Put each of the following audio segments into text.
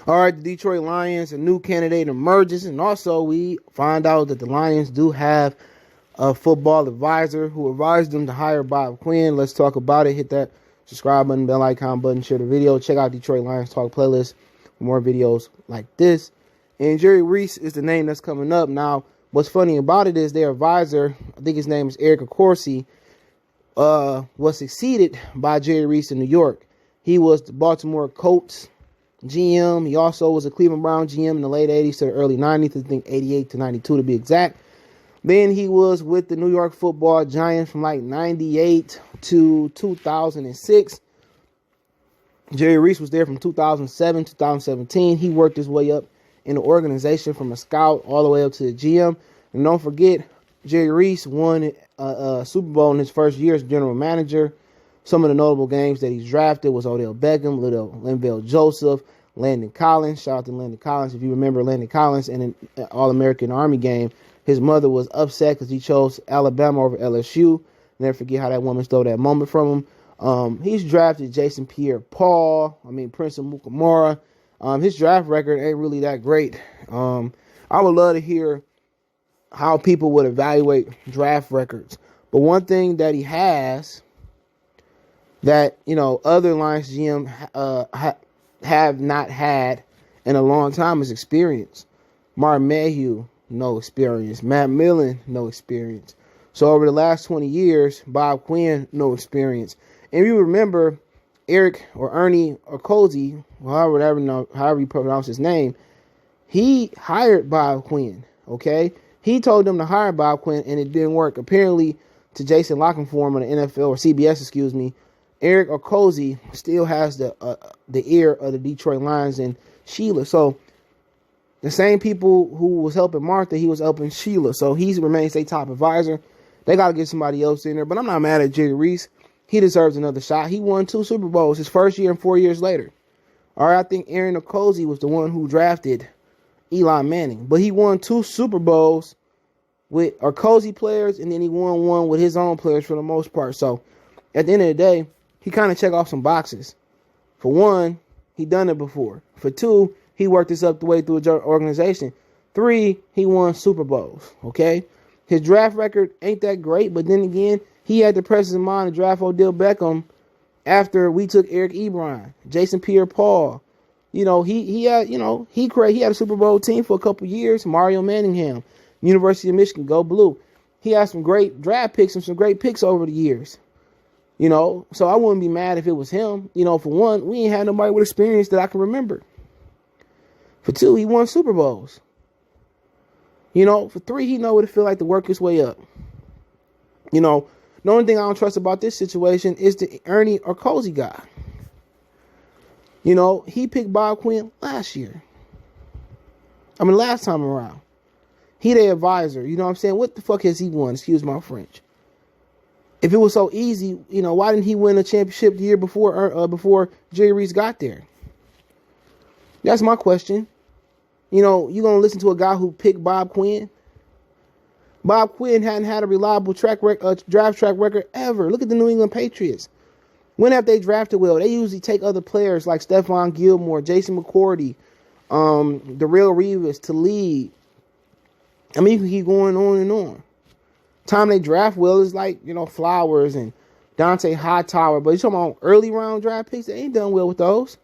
All right, the Detroit Lions, a new candidate emerges, and also we find out that the Lions do have a football advisor who advised them to hire Bob Quinn. Let's talk about it. Hit that subscribe button, bell icon button, share the video. Check out Detroit Lions Talk playlist for more videos like this. And Jerry Reese is the name that's coming up. Now, what's funny about it is their advisor, I think his name is Eric Accorsi, was succeeded by Jerry Reese in New York. He was the Baltimore Colts GM. He also was a Cleveland Brown GM in the late 80s to the early 90s, I think 88 to 92 to be exact. Then he was with the New York Football Giants from like 98 to 2006. Jerry Reese was there from 2007 to 2017. He worked his way up in the organization from a scout all the way up to the GM. And don't forget, Jerry Reese won a Super Bowl in his first year as general manager. Some of the notable games that he's drafted was Odell Beckham, Linval Joseph, Landon Collins. Shout out to Landon Collins. If you remember Landon Collins in an All-American Army game, his mother was upset because he chose Alabama over LSU. Never forget how that woman stole that moment from him. He's drafted Jason Pierre-Paul. Prince Amukamara. His draft record ain't really that great. I would love to hear how people would evaluate draft records. But one thing that he has that, other Lions GM have not had in a long time is experience. Martin Mayhew, no experience. Matt Millen, no experience. So over the last 20 years, Bob Quinn, no experience. And if you remember, Eric or Ernie or Cozy, however you pronounce his name, he hired Bob Quinn, okay? He told them to hire Bob Quinn, and it didn't work. Apparently, to Jason Lockenform on the NFL, or CBS, Eric Okozie still has the ear of the Detroit Lions and Sheila. So the same people who was helping Martha, he was helping Sheila. So he remains their top advisor. They got to get somebody else in there. But I'm not mad at Jerry Reese. He deserves another shot. He won 2 Super Bowls his first year and 4 years later. All right, I think Aaron Okozie was the one who drafted Eli Manning. But he won 2 Super Bowls with Okozie players, and then he won one with his own players for the most part. So at the end of the day, he kind of checked off some boxes. For one, he done it before. For 2, he worked this up the way through a organization. 3, he won Super Bowls, okay? His draft record ain't that great, but then again, he had the presence of mind to draft Odell Beckham after we took Eric Ebron, Jason Pierre-Paul. He had a Super Bowl team for a couple years. Mario Manningham, University of Michigan, go blue. He had some great draft picks and some great picks over the years. So I wouldn't be mad if it was him. For one, we ain't had nobody with experience that I can remember. For 2, he won Super Bowls. For 3, he know what it feel like to work his way up. The only thing I don't trust about this situation is the Ernie or Cozy guy. He picked Bob Quinn last time around. He the advisor. You know what I'm saying? What the fuck has he won? Excuse my French. If it was so easy, why didn't he win a championship the year before Jerry Reese got there? That's my question. You going to listen to a guy who picked Bob Quinn? Bob Quinn hadn't had a reliable draft track record ever. Look at the New England Patriots. When have they drafted well? They usually take other players like Stephon Gilmore, Jason McCourty, Darrelle Revis to lead. You can keep going on and on. Time they draft well is like, Flowers and Dante Hightower. But you're talking about early round draft picks, they ain't done well with those.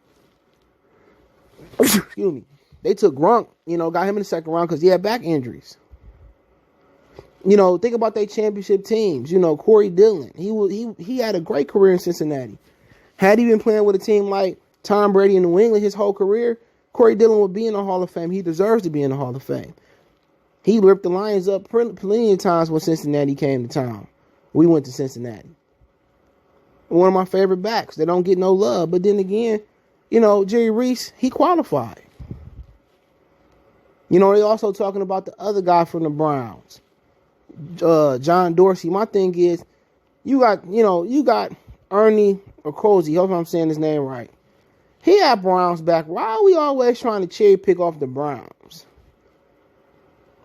Excuse me. They took Gronk, got him in the second round because he had back injuries. Think about their championship teams. Corey Dillon. He had a great career in Cincinnati. Had he been playing with a team like Tom Brady in New England his whole career, Corey Dillon would be in the Hall of Fame. He deserves to be in the Hall of Fame. He ripped the Lions up plenty of times when Cincinnati came to town. We went to Cincinnati. One of my favorite backs. They don't get no love. But then again, Jerry Reese, he qualified. They also talking about the other guy from the Browns, John Dorsey. My thing is, you got Ernie Okozie. Hope I'm saying his name right. He had Browns back. Why are we always trying to cherry pick off the Browns?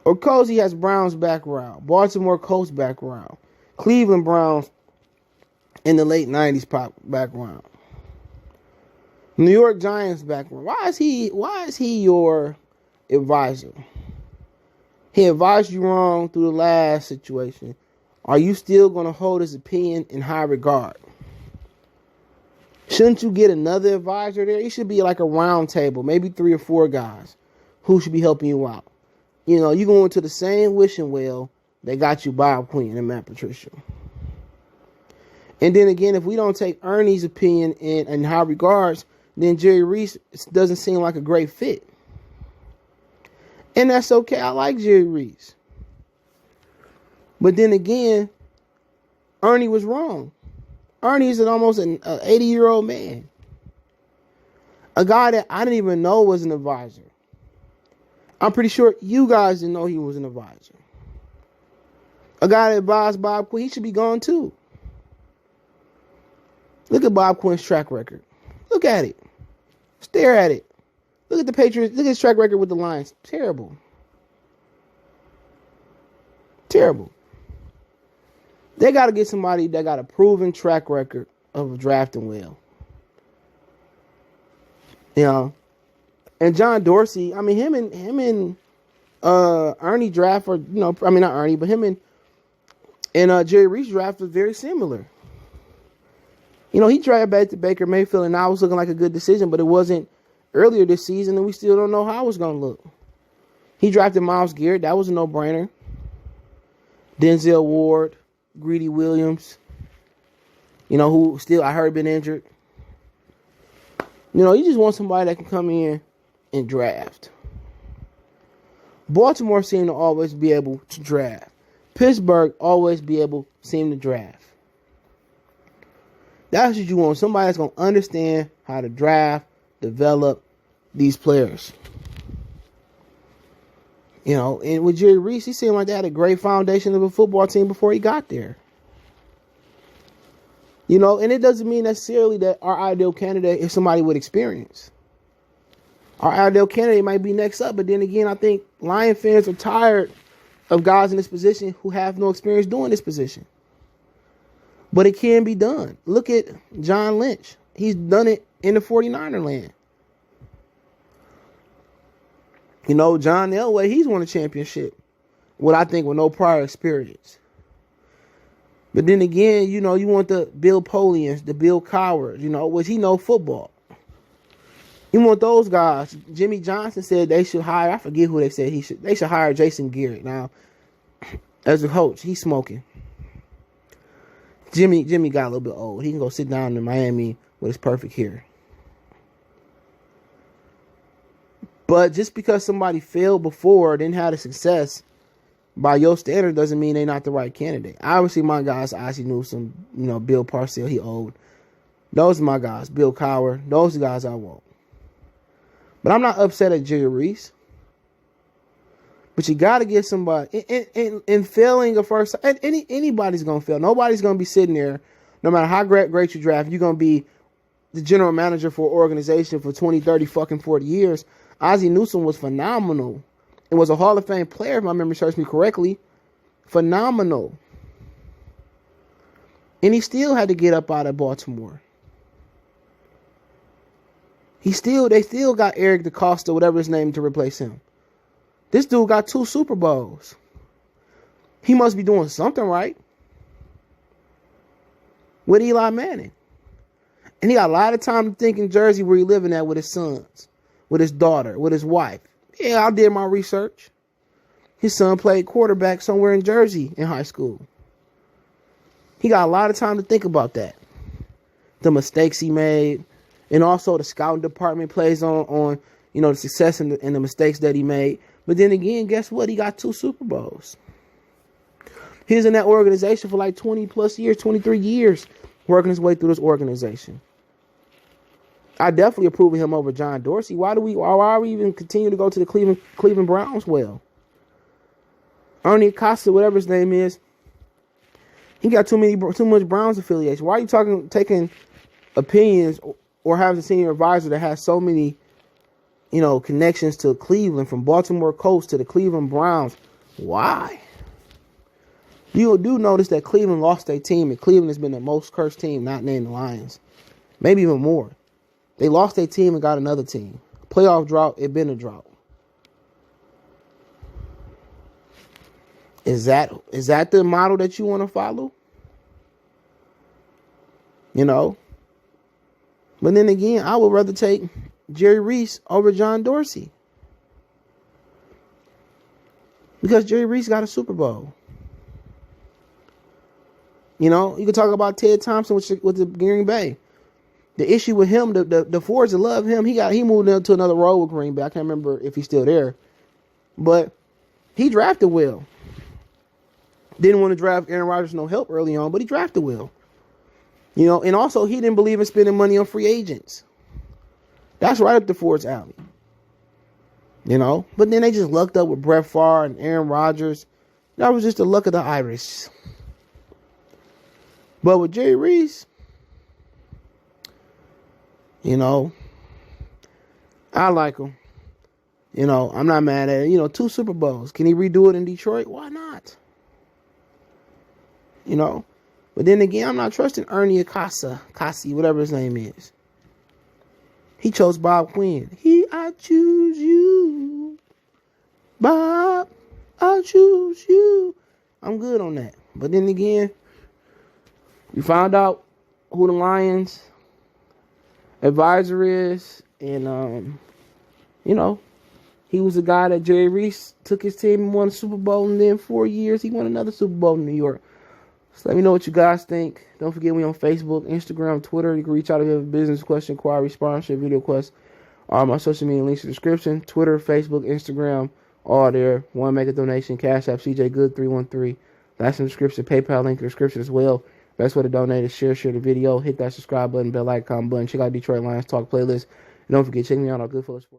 Okozie has Browns background, Baltimore Colts background, Cleveland Browns in the late 90s pop background. New York Giants background. Why is he your advisor? He advised you wrong through the last situation. Are you still going to hold his opinion in high regard? Shouldn't you get another advisor there? It should be like a round table, maybe 3 or 4 guys who should be helping you out. You know, you go into the same wishing well that got you Bob Quinn and Matt Patricia. And then again, if we don't take Ernie's opinion in high regards, then Jerry Reese doesn't seem like a great fit. And that's okay. I like Jerry Reese. But then again, Ernie was wrong. Ernie's almost an 80-year-old man. A guy that I didn't even know was an advisor. I'm pretty sure you guys didn't know he was an advisor. A guy that advised Bob Quinn, he should be gone too. Look at Bob Quinn's track record. Look at it. Stare at it. Look at the Patriots. Look at his track record with the Lions. Terrible. Terrible. They got to get somebody that got a proven track record of drafting well. You know, and John Dorsey. I mean, him and Ernie draft, or not Ernie, but him and Jerry Reese draft was very similar. You know, he drafted Baker Mayfield, and now it was looking like a good decision, but it wasn't earlier this season, and we still don't know how it's going to look. He drafted Myles Garrett. That was a no-brainer. Denzel Ward, Greedy Williams, you know, who still, I heard, been injured. You know, you just want somebody that can come in and draft. Baltimore seemed to always be able to draft. Pittsburgh always seem to draft. That's what you want. Somebody that's going to understand how to draft, develop these players. You know, and with Jerry Reese, he seemed like they had a great foundation of a football team before he got there. You know, and it doesn't mean necessarily that our ideal candidate is somebody with experience. Our ideal candidate might be next up, but then again, I think Lion fans are tired of guys in this position who have no experience doing this position. But it can be done. Look at John Lynch. He's done it in the 49er land. You know, John Elway, he's won a championship. What I think with no prior experience. But then again, you know, you want the Bill Polians, the Bill Cowards, you know, which he know football. You want those guys. Jimmy Johnson said they should hire, I forget who they said they should hire Jason Garrett. Now, as a coach, he's smoking. Jimmy got a little bit old. He can go sit down in Miami with his perfect hair. But just because somebody failed before, didn't have the success, by your standard, doesn't mean they're not the right candidate. Obviously, my guys, Ozzie Newsome, you know, Bill Parcells, he old. Those are my guys. Bill Cowher, those are the guys I want. But I'm not upset at Jerry Reese. But you got to get somebody. In failing a first, anybody's going to fail. Nobody's going to be sitting there, no matter how great you draft, you're going to be the general manager for an organization for 20, 30, fucking 40 years. Ozzie Newsome was phenomenal. It was a Hall of Fame player, if my memory serves me correctly. Phenomenal. And he still had to get up out of Baltimore. They still got Eric DeCosta, whatever his name, to replace him. This dude got 2 Super Bowls. He must be doing something right with Eli Manning. And he got a lot of time to think in Jersey where he living at with his sons, with his daughter, with his wife. Yeah, I did my research. His son played quarterback somewhere in Jersey in high school. He got a lot of time to think about that. The mistakes he made. And also the scouting department plays on you know, the success and the mistakes that he made. But then again, guess what? He got 2 Super Bowls. He was in that organization for like 20 plus years, 23 years, working his way through this organization. I definitely approve of him over John Dorsey. Why are we even continue to go to the Cleveland Browns? Well, Ernie Acosta, whatever his name is, he got too much Browns affiliation. Why are you taking opinions or having a senior advisor that has so many, you know, connections to Cleveland, from Baltimore Colts to the Cleveland Browns? Why? You do notice that Cleveland lost their team, and Cleveland has been the most cursed team not named the Lions. Maybe even more. They lost their team and got another team. Playoff drought, it been a drought. Is that the model that you want to follow? You know? But then again, I would rather take Jerry Reese over John Dorsey. Because Jerry Reese got a Super Bowl. You know, you can talk about Ted Thompson with the Green Bay. The issue with him, the Fords that love him, he moved into another role with Green Bay. I can't remember if he's still there. But he drafted well. Didn't want to draft Aaron Rodgers no help early on, but he drafted well. You know, and also he didn't believe in spending money on free agents. That's right up the Ford's alley. You know, but then they just lucked up with Brett Favre and Aaron Rodgers. That was just the luck of the Irish. But with Jerry Reese, you know, I like him. You know, I'm not mad at it. You know, 2 Super Bowls. Can he redo it in Detroit? Why not? You know, but then again, I'm not trusting Ernie Cassi, whatever his name is. He chose Bob Quinn. I choose you. Bob, I choose you. I'm good on that. But then again, we found out who the Lions advisor is. And, you know, he was the guy that Jerry Reese took his team and won a Super Bowl. And then 4 years, he won another Super Bowl in New York. So let me know what you guys think. Don't forget we on Facebook, Instagram, Twitter. You can reach out if you have a business question, inquiry, sponsorship, video request. All my social media links in the description. Twitter, Facebook, Instagram, all there. Want to make a donation? Cash App, CJ Good 313. That's in the description. PayPal link in the description as well. Best way to donate is share the video. Hit that subscribe button, bell icon button. Check out Detroit Lions Talk playlist. And don't forget, check me out on Goodfellas Sports.